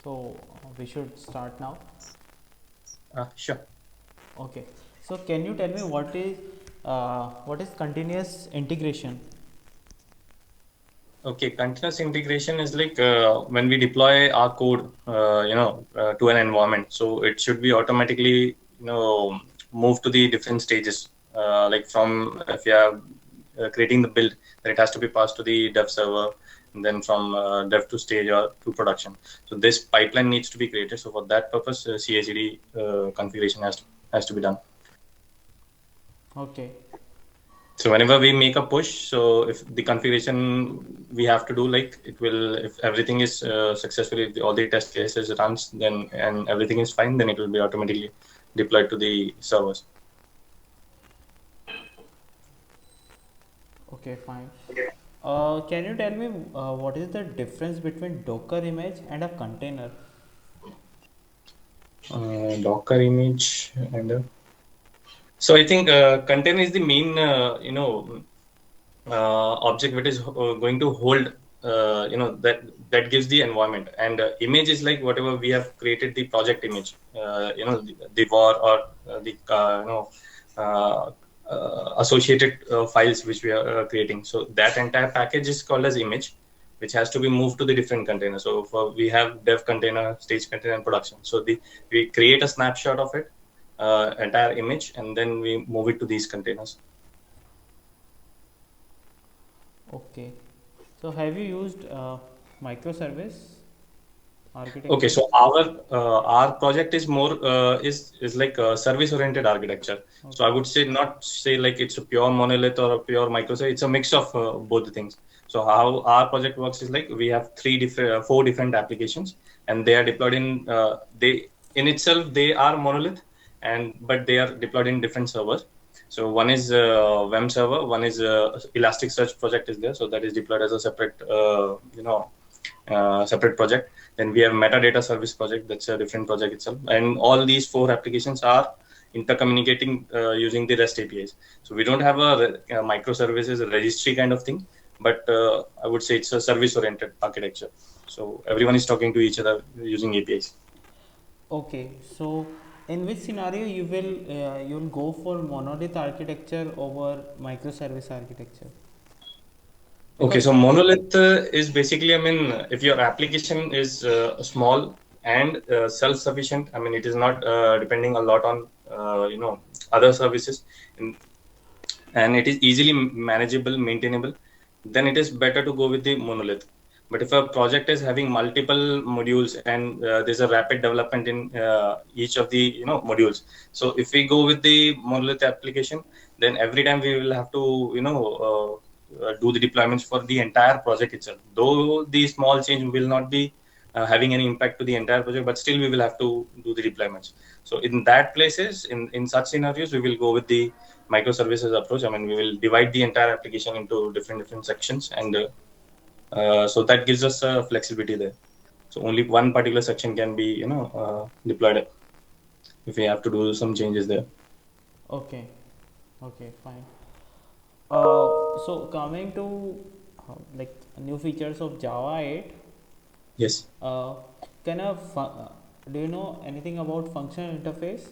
So we should start now. Sure. Okay. So can you tell me what is continuous integration? Okay, continuous integration is like when we deploy our code, to an environment. So it should be automatically, move to the different stages. Like from if you are creating the build, then it has to be passed to the dev server, and then from dev to stage or to production. So this pipeline needs to be created. So for that purpose, CI/CD configuration has to be done. Okay. So whenever we make a push, so if the configuration we have to do, like it will, if everything is successfully, if all the test cases runs, then and everything is fine, then it will be automatically deployed to the servers. Okay, fine. Can you tell me what is the difference between Docker image and a container? Docker image and so I think container is the main, object which is going to hold, that gives the environment, and image is like whatever we have created the project image, the war or the uh, associated files which we are creating. So that entire package is called as image, which has to be moved to the different container. So we have dev container, stage container, and production. So we create a snapshot of it, entire image, and then we move it to these containers. Okay. So have you used microservice Okay, architecture? so our project is more is like a service oriented architecture. So I Okay. would say not say like it's a pure monolith or a pure microservice. It's a mix of both the things. So how our project works is like we have four different applications, and they are deployed in they in itself they are monolith, and but they are deployed in different servers. So one is Vim server, one is Elasticsearch project is there, so that is deployed as a separate separate project. Then we have metadata service project, that's a different project itself. And all these four applications are intercommunicating using the REST APIs. So we don't have a microservices a registry kind of thing, but I would say it's a service oriented architecture. So everyone is talking to each other using APIs. Okay. So in which scenario you'll go for monolith architecture over microservice architecture? Okay, Because so monolith is basically, I mean, if your application is small and self-sufficient, I mean, it is not depending a lot on, other services, and, and it is easily manageable, maintainable, then it is better to go with the monolith. But if a project is having multiple modules and there's a rapid development in each of the modules, so if we go with the monolith application, then every time we will have to do the deployments for the entire project itself. Though the small change will not be having any impact to the entire project, but still we will have to do the deployments. So in that places, in such scenarios, we will go with the microservices approach. I mean, we will divide the entire application into different sections, and so that gives us flexibility there. So only one particular section can be deployed if we have to do some changes there. okay, okay, fine. So coming to like new features of Java 8, Yes. uh, can a do you know anything about functional interface?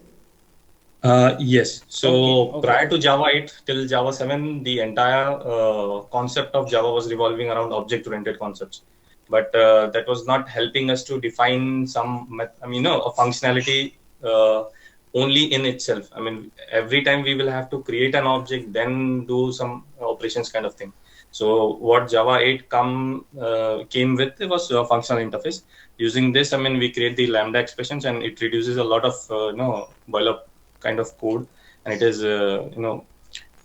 Yes. Okay, So okay, prior to Java 8 till Java 7, the entire concept of Java was revolving around object-oriented concepts. But that was not helping us to define a functionality only in itself. I mean, every time we will have to create an object, then do some operations kind of thing. So what Java 8 came with was a functional interface. Using this, I mean, we create the Lambda expressions, and it reduces a lot of boiler kind of code, and it is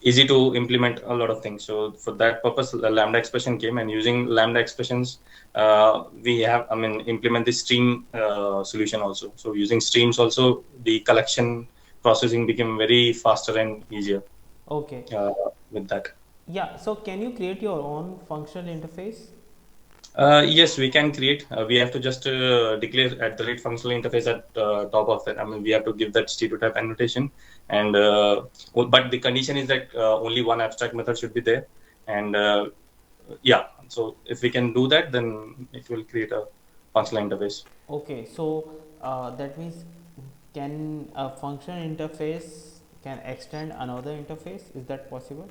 easy to implement a lot of things. So for that purpose, the Lambda expression came, and using Lambda expressions, we have, I mean, implement the stream solution also. So using streams also, the collection processing became very faster and easier okay. uh, with that. Yeah. So can you create your own functional interface? Yes, we can create. We have to just declare at the rate functional interface at top of that. I mean, we have to give that stereotype annotation, and but the condition is that only one abstract method should be there. And yeah, so if we can do that, then it will create a functional interface. Okay, so that means can a function interface can extend another interface? Is that possible?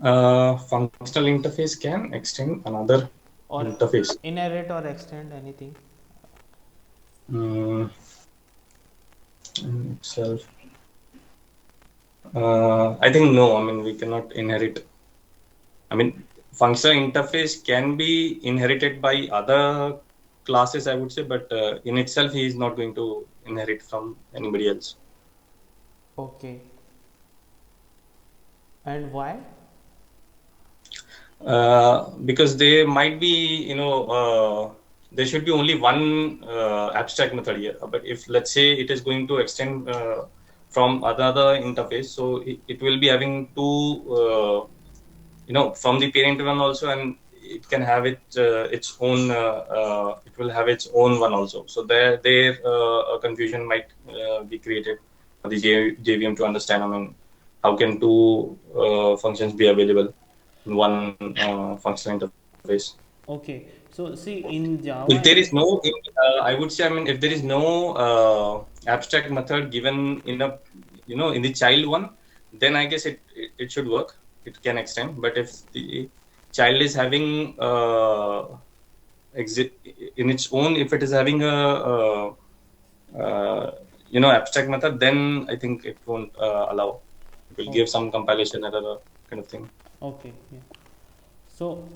Functional interface can extend another Or interface. inherit or extend anything? Mm, in itself. I think no. I mean, we cannot inherit. I mean, functional interface can be inherited by other classes, I would say, but in itself, he is not going to inherit from anybody else. Okay, and why? Because there might be, there should be only one abstract method here. But if let's say it is going to extend from other interface, so it will be having two, from the parent one also, and it can have its own. It will have its own one also. So there a confusion might be created for the JVM to understand. I mean, how can two functions be available in one functional interface? Okay, so see in If Java, there is no, I would say, I mean, if there is no abstract method given in a, in the child one, then I guess it should work. It can extend. But if the child is having exit in its own, if it is having a, abstract method, then I think it won't allow. It will oh, give some compilation error kind of thing. okay, yeah. So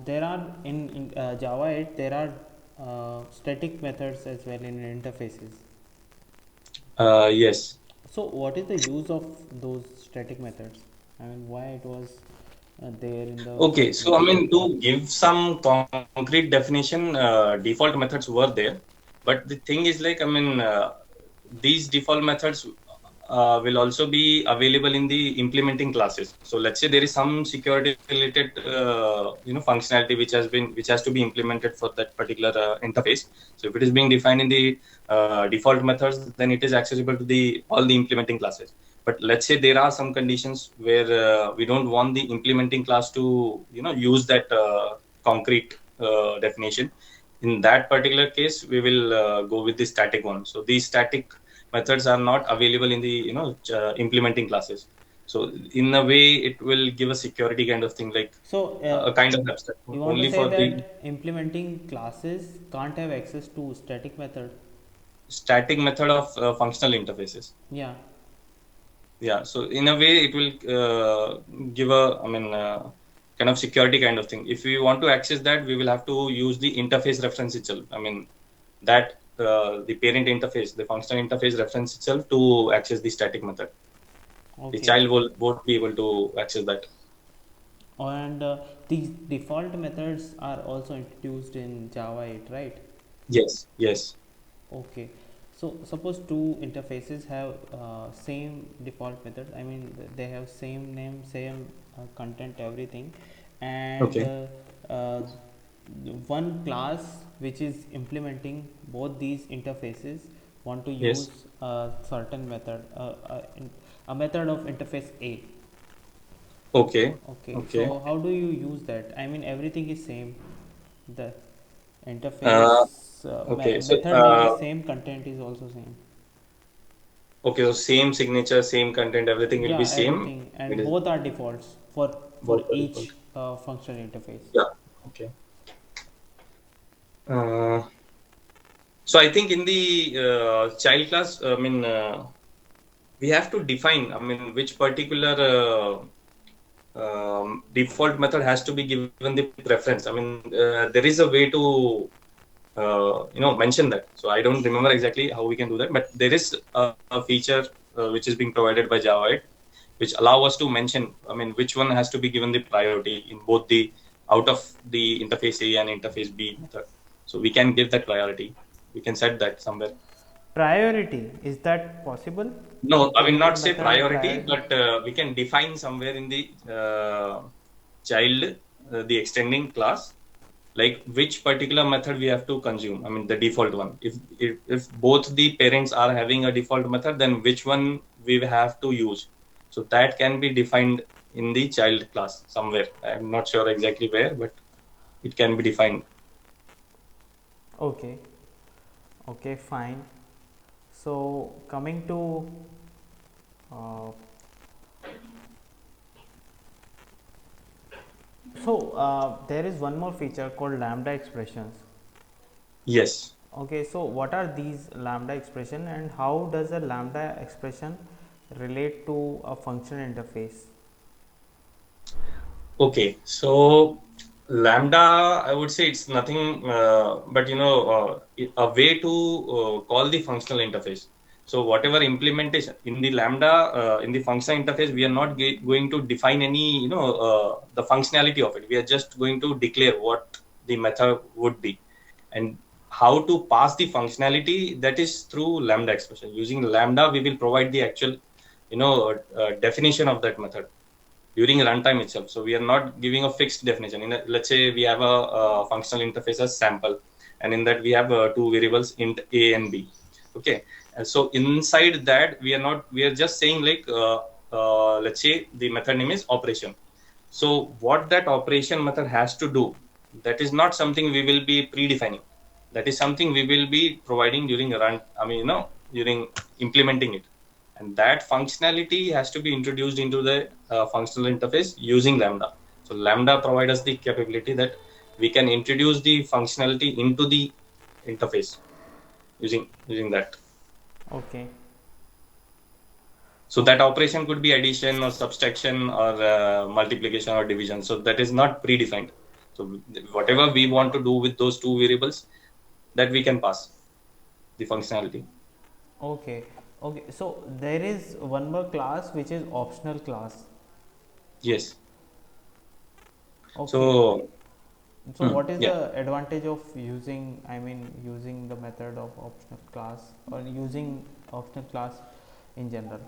there are in Java 8 there are static methods as well in interfaces. Yes. So what is the use of those static methods? I mean, why it was there in the Okay, first so I place? mean, to give some concrete definition, default methods were there, but the thing is like, I mean, these default methods will also be available in the implementing classes. So let's say there is some security related, functionality which has to be implemented for that particular interface. So if it is being defined in the default methods, then it is accessible to the all the implementing classes. But let's say there are some conditions where we don't want the implementing class to use that concrete definition. In that particular case, we will go with the static one. So these static methods are not available in the implementing classes. So in a way, it will give a security kind of thing, like So a kind of abstraction you want to only say for the that implementing classes can't have access to static method? static method of functional interfaces. Yeah. Yeah, so in a way, it will give a, I mean, kind of security kind of thing. If we want to access that, we will have to use the interface reference itself. I mean, that the parent interface, the functional interface reference itself to access the static method. The Okay. child won't be able to access that. And these default methods are also introduced in Java 8, right? Yes, yes, Okay. So suppose two interfaces have same default method. I mean, they have same name, same content, everything, and okay, uh, one class which is implementing both these interfaces want to use yes, a certain method, a method of interface A. okay, Okay, okay. so how do you use that? I mean, everything is same. The Uh, interface okay, so method name is same, content is also same. okay, so same signature, same content, everything will be Yeah, same. everything, It and is both are defaults for both the each default. functional interface. Yeah, okay. Uh, so I think in the child class, I mean, we have to define, I mean, which particular default method has to be given the preference. I mean, there is a way to, mention that. So I don't remember exactly how we can do that, but there is a feature which is being provided by Java 8, which allow us to mention, I mean, which one has to be given the priority in both the out of the interface A and interface B method. So we can give that priority. We can set that somewhere. Priority, is that possible No, to I will give a not say method a priority, priority? but we can define somewhere in the child, the extending class, like which particular method we have to consume. I mean, the default one. If both the parents are having a default method, then which one we have to use. So that can be defined in the child class somewhere. I'm not sure exactly where, but it can be defined. Okay. Okay, fine. So coming to uh, there is one more feature called lambda expressions. Yes. Okay, so what are these lambda expression and how does a lambda expression relate to a functional interface? Okay, so Lambda, I would say it's nothing but a way to call the functional interface. So whatever implementation in the Lambda in the functional interface, we are not going to define any the functionality of it. We are just going to declare what the method would be and how to pass the functionality, that is through Lambda expression. Using Lambda, we will provide the actual definition of that method during runtime itself. So we are not giving a fixed definition. Let's say we have a, functional interface as sample, and in that we have two variables int a and b. Okay, and so inside that we are not. We are just saying like let's say the method name is operation. So what that operation method has to do, that is not something we will be predefining. That is something we will be providing during run. I mean, during implementing it, and that functionality has to be introduced into the functional interface using Lambda. So Lambda provides us the capability that we can introduce the functionality into the interface using that. Okay. So that operation could be addition or subtraction or multiplication or division. So that is not predefined. So whatever we want to do with those two variables, that we can pass the functionality. Okay. Okay. So there is one more class which is optional class. Yes. Okay. So So what is yeah. the advantage of using, I mean, using the method of optional class or using optional class in general?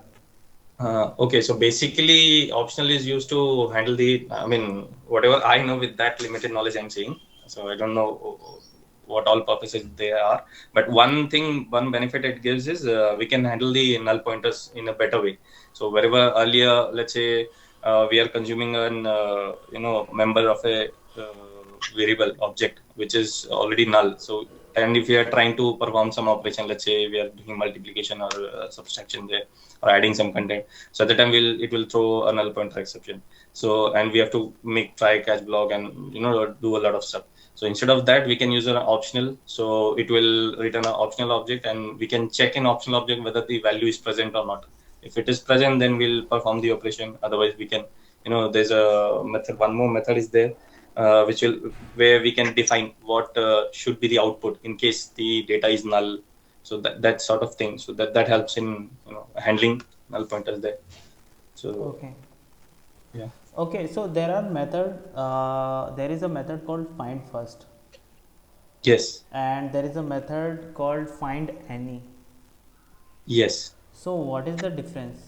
Okay, so basically, optional is used to handle the, I mean, whatever I know with that limited knowledge I'm saying. So I don't know what all purposes they are. But one thing, one benefit it gives is we can handle the null pointers in a better way. So wherever earlier, let's say, we are consuming an, member of a variable object, which is already null. So, and if we are trying to perform some operation, let's say we are doing multiplication or subtraction there, or adding some content, so at the time it will throw a null pointer exception. So and we have to make try catch block and do a lot of stuff. So instead of that, we can use an optional. So it will return an optional object, and we can check in optional object whether the value is present or not. If it is present, then we'll perform the operation. Otherwise, we can, there's a method. One more method is there, which will where we can define what should be the output in case the data is null. So that sort of thing. So that helps in handling null pointers there. So Okay. yeah. Okay. So there is a method called find first, Yes. and there is a method called find any. Yes. So what is the difference?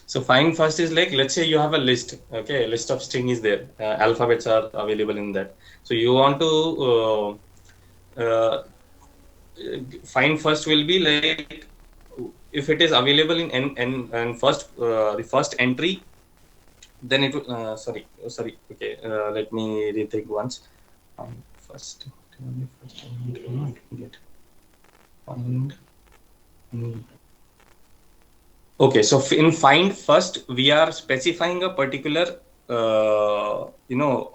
So find first is like, let's say you have a list. Okay, a list of string is there. Alphabets are available in that. So you want to find first will be like if it is available in and first the first entry, then it will sorry. Okay, let me rethink once. First, get find. Okay, so in find first, we are specifying a particular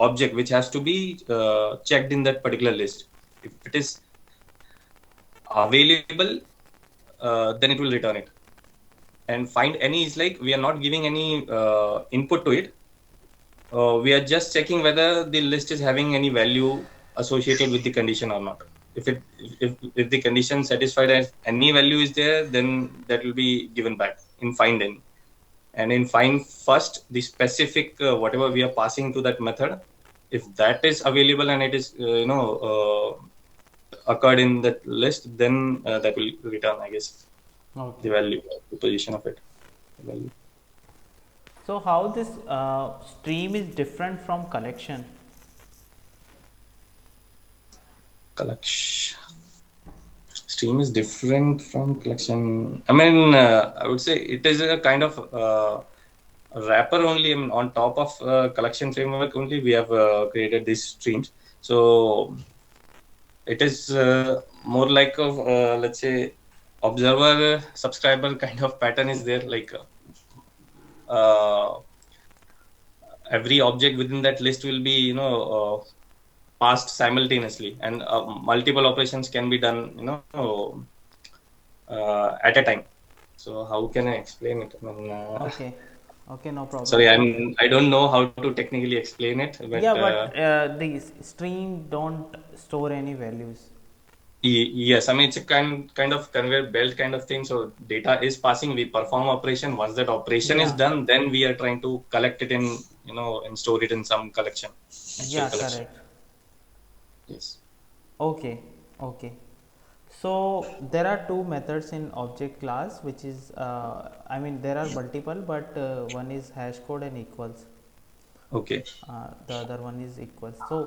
object which has to be checked in that particular list. If it is available, then it will return it. And find any is like we are not giving any input to it. We are just checking whether the list is having any value associated with the condition or not. If the condition satisfied as any value is there, then that will be given back in find any. And in find first, the specific whatever we are passing to that method, if that is available and it is occurred in that list, then that will return, I guess, Okay. the value, the position of it, the value. So how this stream is different from collection? Collection stream is different from collection. I mean, I would say it is a kind of wrapper only. I mean, on top of collection framework only, we have created these streams. So it is more like of let's say observer subscriber kind of pattern is there, like uh, every object within that list will be passed simultaneously, and multiple operations can be done at a time. So how can I explain it? I mean, Okay, okay, no problem. sorry, I don't know how to technically explain it, Yeah, but but the stream don't store any values. yes, I mean it's a kind of conveyor belt kind of thing. So data is passing, we perform operation. Once that operation is Yeah, done, then we are trying to collect it in, and store it in some collection, actual yeah, collection. correct. Yes. Okay, okay. So there are two methods in object class, which is I mean there are multiple, but one is hash code and equals. Okay. The other one is equals. So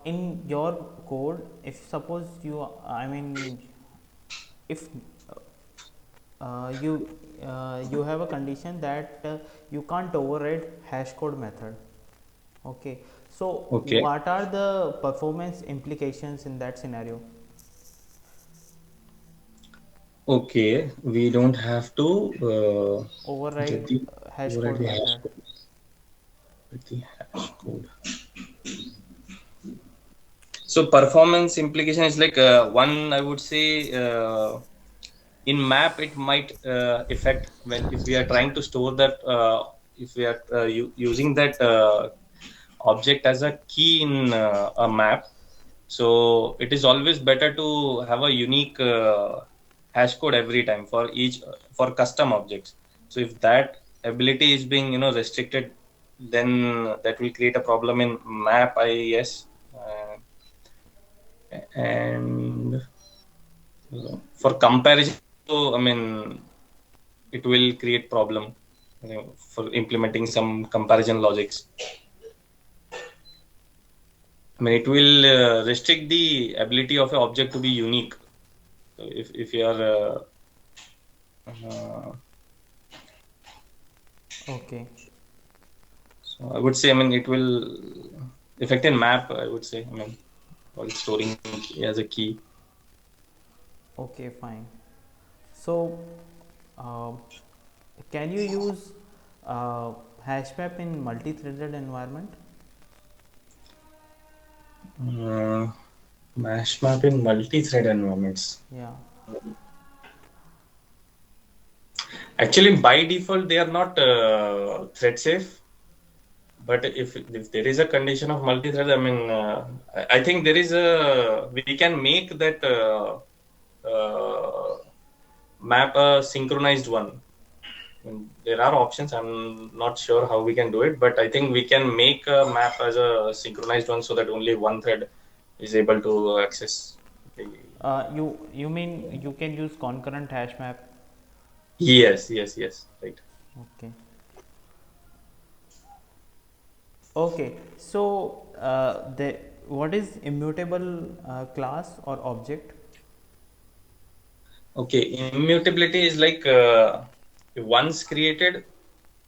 in your code, if suppose you, I mean, if you have a condition that you can't override hash code method. Okay. So Okay. what are the performance implications in that scenario? Okay. We don't have to get Override the hash override code the hash method. code. With the hash code. So performance implication is like one, I would say, in map it might affect when if we are trying to store that, if we are using that object as a key in a map. So it is always better to have a unique hash code every time for each for custom objects. So if that ability is being restricted, then that will create a problem in map, I guess. And for comparison, so I mean it will create problem, for implementing some comparison logics. I mean, it will restrict the ability of an object to be unique. So if you are uh, Okay. so I would say, I mean, it will affect in map, I would say, I mean, while storing as a key. Okay, fine. So uh, can you use uh, hashmap in multi-threaded environment? uh, Mash map in multi-thread environments. Yeah. Actually, by default, they are not thread safe. But if there is a condition of multi-thread, I mean, I think there is a we can make that uh, map a synchronized one. I mean, there are options. I'm not sure how we can do it, but I think we can make a map as a synchronized one so that only one thread is able to access. The... You mean you can use concurrent hash map? Yes, yes, yes. Right. Okay. Okay. So the what is immutable class or object? Okay. Immutability is like once created,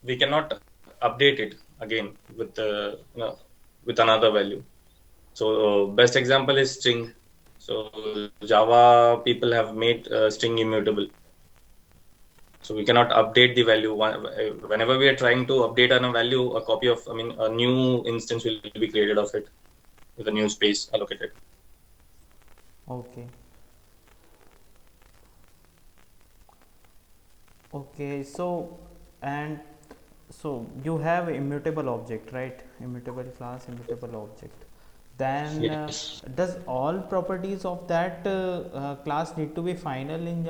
we cannot update it again with with another value. So best example is string. So Java people have made string immutable. So we cannot update the value. Whenever we are trying to update on a value, a copy of, I mean, a new instance will be created of it with a new space allocated. Okay. Okay. So and so you have immutable object, right? Immutable class, immutable object. Then Yes. does all properties of that class need to be final in